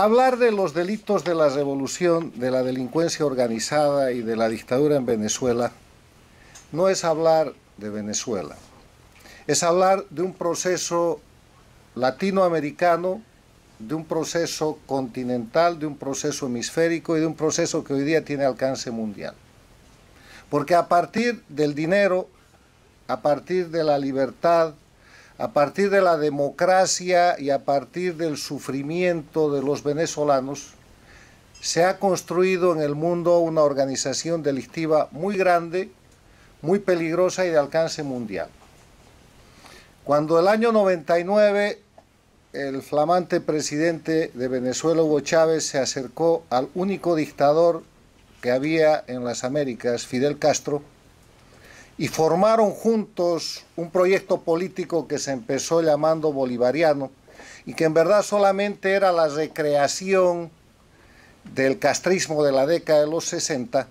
Hablar de los delitos de la revolución, de la delincuencia organizada y de la dictadura en Venezuela no es hablar de Venezuela, es hablar de un proceso latinoamericano, de un proceso continental, de un proceso hemisférico y de un proceso que hoy día tiene alcance mundial. Porque a partir del dinero, a partir de la libertad, a partir de la democracia y a partir del sufrimiento de los venezolanos, se ha construido en el mundo una organización delictiva muy grande, muy peligrosa y de alcance mundial. Cuando el año 99 el flamante presidente de Venezuela, Hugo Chávez, se acercó al único dictador que había en las Américas, Fidel Castro, y formaron juntos un proyecto político que se empezó llamando bolivariano y que en verdad solamente era la recreación del castrismo de la década de los 60,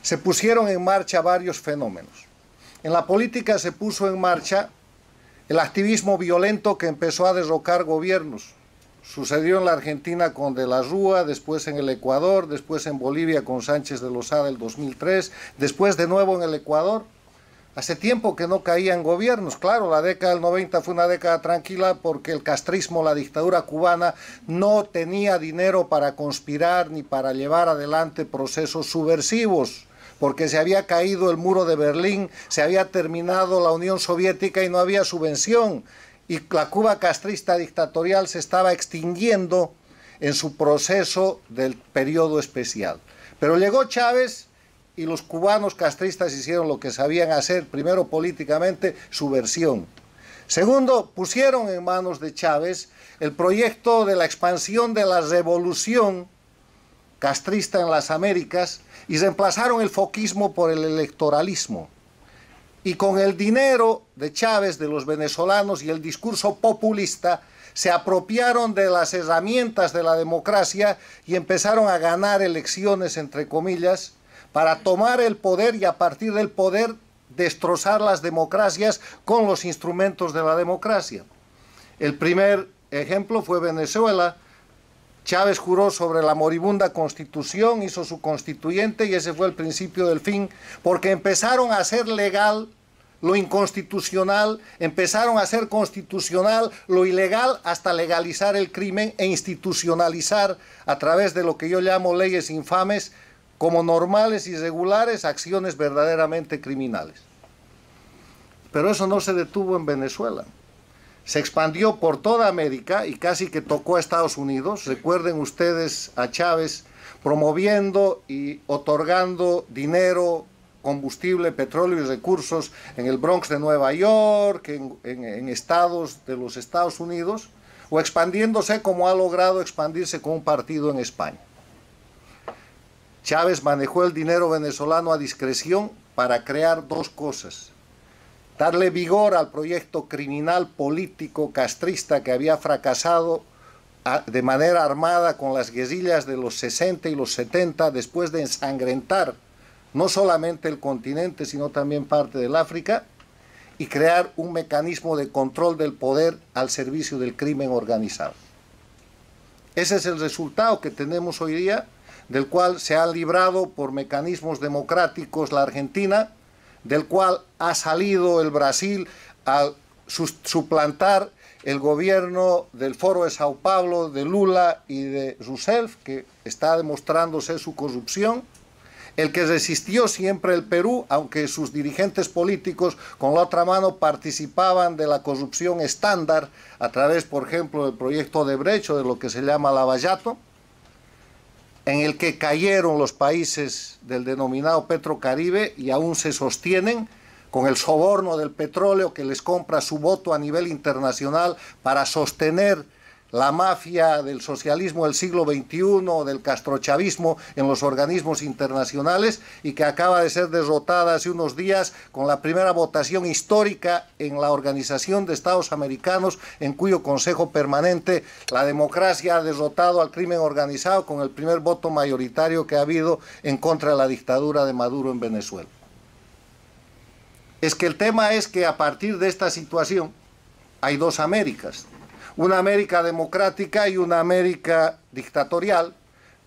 se pusieron en marcha varios fenómenos. En la política se puso en marcha el activismo violento que empezó a derrocar gobiernos. Sucedió en la Argentina con De la Rúa, después en el Ecuador, después en Bolivia con Sánchez de Lozada el 2003, después de nuevo en el Ecuador. Hace tiempo que no caían gobiernos. Claro, la década del 90 fue una década tranquila porque el castrismo, la dictadura cubana, no tenía dinero para conspirar ni para llevar adelante procesos subversivos, porque se había caído el muro de Berlín, se había terminado la Unión Soviética y no había subvención. Y la Cuba castrista dictatorial se estaba extinguiendo en su proceso del periodo especial. Pero llegó Chávez y los cubanos castristas hicieron lo que sabían hacer, primero políticamente, subversión. Segundo, pusieron en manos de Chávez el proyecto de la expansión de la revolución castrista en las Américas y reemplazaron el foquismo por el electoralismo. Y con el dinero de Chávez, de los venezolanos y el discurso populista, se apropiaron de las herramientas de la democracia y empezaron a ganar elecciones, entre comillas, para tomar el poder y a partir del poder destrozar las democracias con los instrumentos de la democracia. El primer ejemplo fue Venezuela. Chávez juró sobre la moribunda Constitución, hizo su constituyente y ese fue el principio del fin, porque empezaron a hacer legal lo inconstitucional, empezaron a hacer constitucional lo ilegal hasta legalizar el crimen e institucionalizar a través de lo que yo llamo leyes infames como normales y regulares acciones verdaderamente criminales. Pero eso no se detuvo en Venezuela. Se expandió por toda América y casi que tocó a Estados Unidos. Recuerden ustedes a Chávez promoviendo y otorgando dinero, combustible, petróleo y recursos en el Bronx de Nueva York, en estados de los Estados Unidos, o expandiéndose como ha logrado expandirse con un partido en España. Chávez manejó el dinero venezolano a discreción para crear dos cosas: darle vigor al proyecto criminal político castrista que había fracasado de manera armada con las guerrillas de los 60 y los 70 después de ensangrentar no solamente el continente sino también parte del África, y crear un mecanismo de control del poder al servicio del crimen organizado. Ese es el resultado que tenemos hoy día, del cual se ha librado por mecanismos democráticos la Argentina, del cual ha salido el Brasil al suplantar el gobierno del Foro de Sao Paulo, de Lula y de Rousseff, que está demostrándose su corrupción. El que resistió siempre el Perú, aunque sus dirigentes políticos con la otra mano participaban de la corrupción estándar a través, por ejemplo, del proyecto Odebrecht o de lo que se llama lavallato, en el que cayeron los países del denominado Petrocaribe y aún se sostienen con el soborno del petróleo que les compra su voto a nivel internacional para sostener la mafia del socialismo del siglo XXI o del castrochavismo en los organismos internacionales, y que acaba de ser derrotada hace unos días con la primera votación histórica en la Organización de Estados Americanos, en cuyo Consejo Permanente la democracia ha derrotado al crimen organizado con el primer voto mayoritario que ha habido en contra de la dictadura de Maduro en Venezuela. Es que el tema es que a partir de esta situación hay dos Américas. una América democrática y una América dictatorial,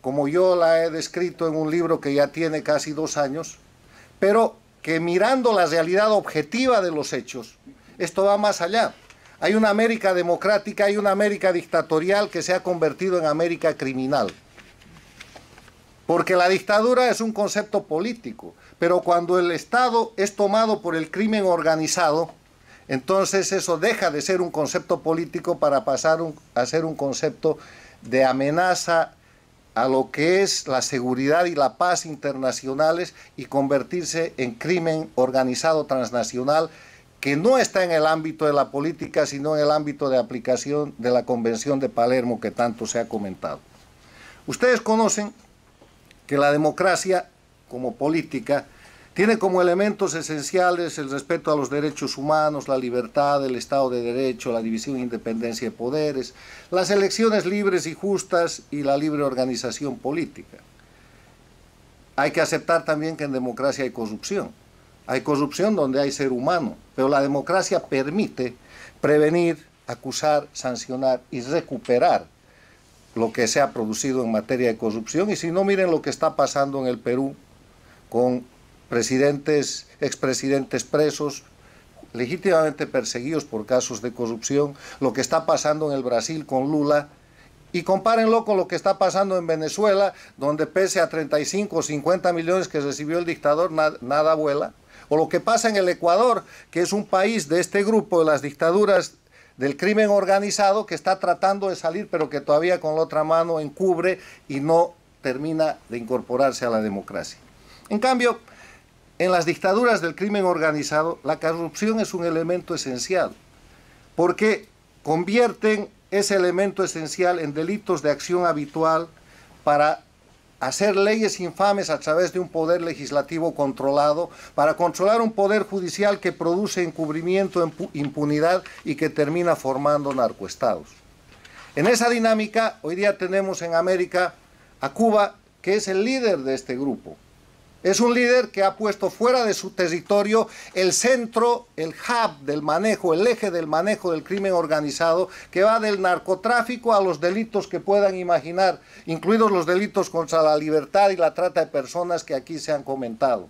como yo la he descrito en un libro que ya tiene casi 2 años, pero que mirando la realidad objetiva de los hechos, esto va más allá. Hay una América democrática y una América dictatorial que se ha convertido en América criminal. Porque la dictadura es un concepto político, pero cuando el Estado es tomado por el crimen organizado, entonces eso deja de ser un concepto político para pasar a ser un concepto de amenaza a lo que es la seguridad y la paz internacionales y convertirse en crimen organizado transnacional que no está en el ámbito de la política, sino en el ámbito de aplicación de la Convención de Palermo que tanto se ha comentado. Ustedes conocen que la democracia como política tiene como elementos esenciales el respeto a los derechos humanos, la libertad, el Estado de Derecho, la división e independencia de poderes, las elecciones libres y justas y la libre organización política. Hay que aceptar también que en democracia hay corrupción. Hay corrupción donde hay ser humano, pero la democracia permite prevenir, acusar, sancionar y recuperar lo que se ha producido en materia de corrupción. Y si no, miren lo que está pasando en el Perú con presidentes, expresidentes presos, legítimamente perseguidos por casos de corrupción, lo que está pasando en el Brasil con Lula, y compárenlo con lo que está pasando en Venezuela, donde pese a 35 o 50 millones que recibió el dictador, nada vuela, o lo que pasa en el Ecuador, que es un país de este grupo de las dictaduras del crimen organizado, que está tratando de salir, pero que todavía con la otra mano encubre y no termina de incorporarse a la democracia. En cambio, en las dictaduras del crimen organizado, la corrupción es un elemento esencial, porque convierten ese elemento esencial en delitos de acción habitual para hacer leyes infames a través de un poder legislativo controlado, para controlar un poder judicial que produce encubrimiento, impunidad y que termina formando narcoestados. En esa dinámica, hoy día tenemos en América a Cuba, que es el líder de este grupo. Es un líder que ha puesto fuera de su territorio el centro, el hub del manejo, el eje del manejo del crimen organizado, que va del narcotráfico a los delitos que puedan imaginar, incluidos los delitos contra la libertad y la trata de personas que aquí se han comentado.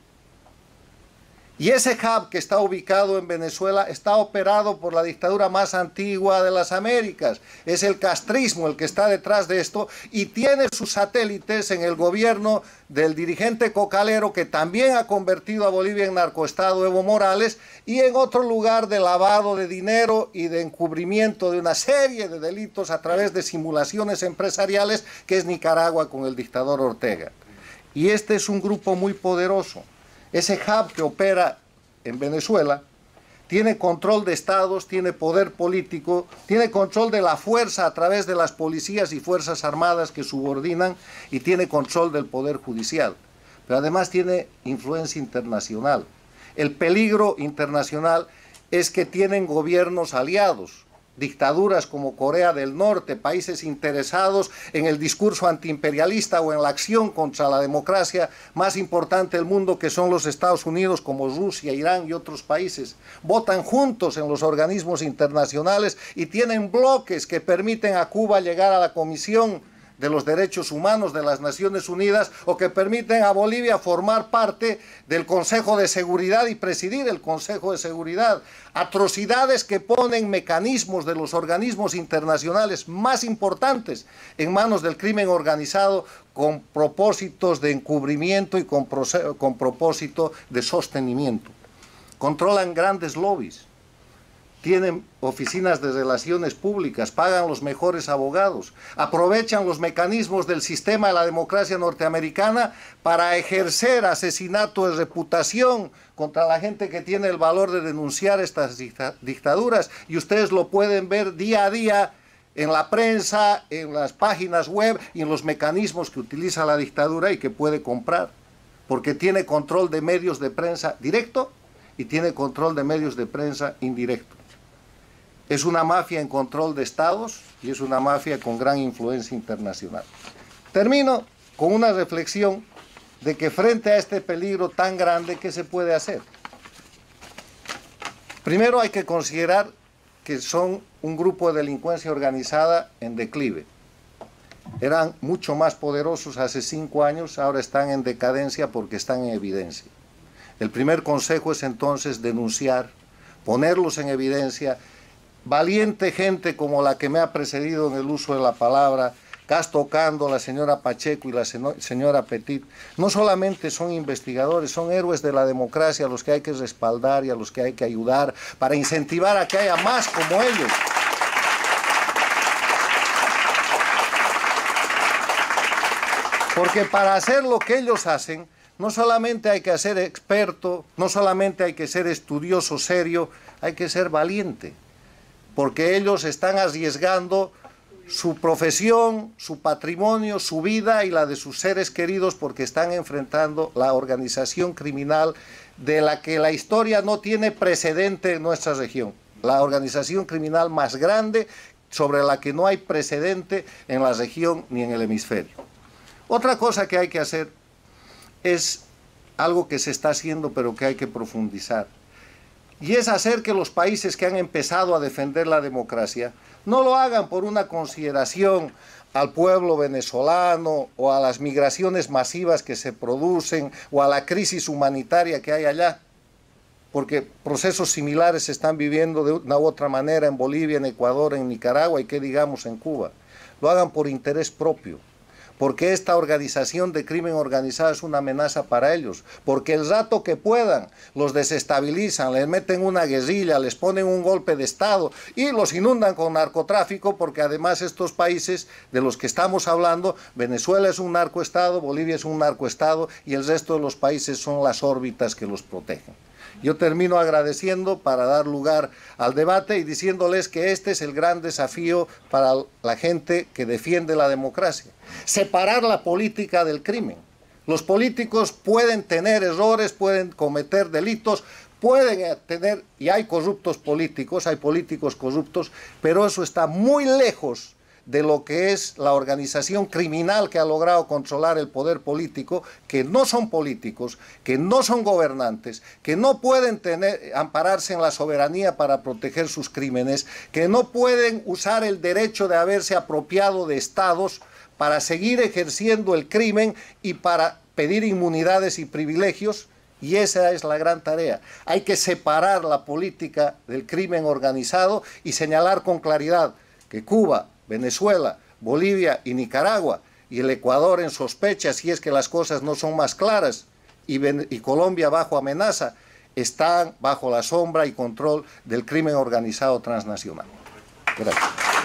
Y ese hub que está ubicado en Venezuela está operado por la dictadura más antigua de las Américas. Es el castrismo el que está detrás de esto y tiene sus satélites en el gobierno del dirigente cocalero que también ha convertido a Bolivia en narcoestado, Evo Morales, y en otro lugar de lavado de dinero y de encubrimiento de una serie de delitos a través de simulaciones empresariales, que es Nicaragua con el dictador Ortega. Y este es un grupo muy poderoso. Ese hub que opera en Venezuela tiene control de estados, tiene poder político, tiene control de la fuerza a través de las policías y fuerzas armadas que subordinan y tiene control del poder judicial. Pero además tiene influencia internacional. El peligro internacional es que tienen gobiernos aliados, dictaduras como Corea del Norte, países interesados en el discurso antiimperialista o en la acción contra la democracia más importante del mundo, que son los Estados Unidos, como Rusia, Irán y otros países. Votan juntos en los organismos internacionales y tienen bloques que permiten a Cuba llegar a la Comisión de los Derechos Humanos de las Naciones Unidas, o que permiten a Bolivia formar parte del Consejo de Seguridad y presidir el Consejo de Seguridad. Atrocidades que ponen mecanismos de los organismos internacionales más importantes en manos del crimen organizado, con propósitos de encubrimiento y con propósito de sostenimiento. Controlan grandes lobbies, tienen oficinas de relaciones públicas, pagan los mejores abogados, aprovechan los mecanismos del sistema de la democracia norteamericana para ejercer asesinato de reputación contra la gente que tiene el valor de denunciar estas dictaduras, y ustedes lo pueden ver día a día en la prensa, en las páginas web y en los mecanismos que utiliza la dictadura y que puede comprar, porque tiene control de medios de prensa directo y tiene control de medios de prensa indirecto. Es una mafia en control de estados y es una mafia con gran influencia internacional. Termino con una reflexión de que frente a este peligro tan grande, ¿qué se puede hacer? Primero hay que considerar que son un grupo de delincuencia organizada en declive. Eran mucho más poderosos hace 5 años, ahora están en decadencia porque están en evidencia. El primer consejo es entonces denunciar, ponerlos en evidencia. Valiente gente como la que me ha precedido en el uso de la palabra, Casto Ocando, la señora Pacheco y la señora Petit, no solamente son investigadores, son héroes de la democracia a los que hay que respaldar y a los que hay que ayudar para incentivar a que haya más como ellos. Porque para hacer lo que ellos hacen, no solamente hay que ser experto, no solamente hay que ser estudioso serio, hay que ser valiente. Porque ellos están arriesgando su profesión, su patrimonio, su vida y la de sus seres queridos porque están enfrentando la organización criminal de la que la historia no tiene precedente en nuestra región. La organización criminal más grande sobre la que no hay precedente en la región ni en el hemisferio. Otra cosa que hay que hacer es algo que se está haciendo pero que hay que profundizar. Y es hacer que los países que han empezado a defender la democracia no lo hagan por una consideración al pueblo venezolano o a las migraciones masivas que se producen o a la crisis humanitaria que hay allá, porque procesos similares se están viviendo de una u otra manera en Bolivia, en Ecuador, en Nicaragua y qué digamos en Cuba. Lo hagan por interés propio. Porque esta organización de crimen organizado es una amenaza para ellos, porque el rato que puedan los desestabilizan, les meten una guerrilla, les ponen un golpe de Estado y los inundan con narcotráfico, porque además estos países de los que estamos hablando, Venezuela es un narcoestado, Bolivia es un narcoestado y el resto de los países son las órbitas que los protegen. Yo termino agradeciendo para dar lugar al debate y diciéndoles que este es el gran desafío para la gente que defiende la democracia. Separar la política del crimen. Los políticos pueden tener errores, pueden cometer delitos, pueden tener, y hay corruptos políticos, hay políticos corruptos, pero eso está muy lejos de lo que es la organización criminal que ha logrado controlar el poder político, que no son políticos, que no son gobernantes, que no pueden ampararse en la soberanía para proteger sus crímenes, que no pueden usar el derecho de haberse apropiado de estados para seguir ejerciendo el crimen y para pedir inmunidades y privilegios, y esa es la gran tarea. Hay que separar la política del crimen organizado y señalar con claridad que Cuba, Venezuela, Bolivia y Nicaragua y el Ecuador en sospecha, si es que las cosas no son más claras, y Colombia bajo amenaza, están bajo la sombra y control del crimen organizado transnacional. Gracias.